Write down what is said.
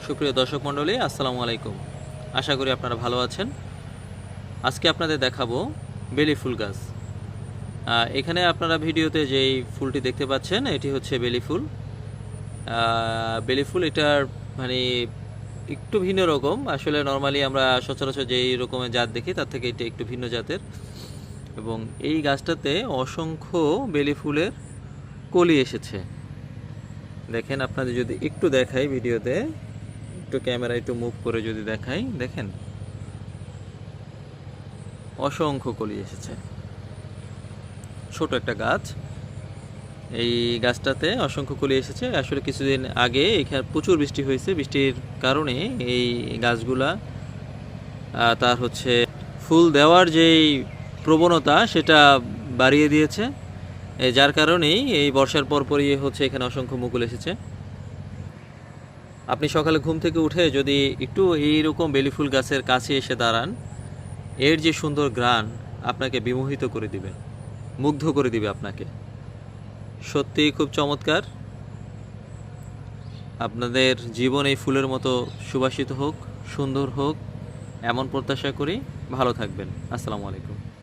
সুপ্রিয় দর্শক মণ্ডলী, আসসালামু আলাইকুম। আশা করি আপনারা ভালো আছেন। আজকে আপনাদের দেখাবো বেলি ফুল গাছ। এখানে আপনারা ভিডিওতে যেই ফুলটি দেখতে পাচ্ছেন এটি হচ্ছে বেলি ফুল। বেলি ফুল এটার মানে একটু ভিন্ন রকম। আসলে নর্মালি আমরা সচরাচর যেই রকমের জাত দেখি তার থেকে এটা একটু ভিন্ন জাতের, এবং এই গাছটাতে অসংখ্য বেলি ফুলের কলি এসেছে। দেখেন, আপনাদের যদি একটু দেখাই ভিডিওতে, একটু ক্যামেরা একটু মুভ করে যদি দেখাই, দেখেন অসংখ্য কলি এসেছে। ছোট একটা গাছ, এই গাছটাতে অসংখ্য কলি এসেছে। আসলে কিছুদিন আগে এখানে প্রচুর বৃষ্টি হয়েছে, বৃষ্টির কারণে এই গাছগুলা তার হচ্ছে ফুল দেওয়ার যেই প্রবণতা সেটা বাড়িয়ে দিয়েছে, যার কারণেই এই বর্ষার পরপরই হচ্ছে এখানে অসংখ্য মুকুল এসেছে। আপনি সকালে ঘুম থেকে উঠে যদি একটু এইরকম বেলি ফুল গাছের কাছে এসে দাঁড়ান, এর যে সুন্দর ঘ্রাণ আপনাকে বিমোহিত করে দিবে, মুগ্ধ করে দিবে আপনাকে। সত্যিই খুব চমৎকার। আপনাদের জীবন এই ফুলের মতো সুবাসিত হোক, সুন্দর হোক, এমন প্রত্যাশা করি। ভালো থাকবেন। আসসালামু আলাইকুম।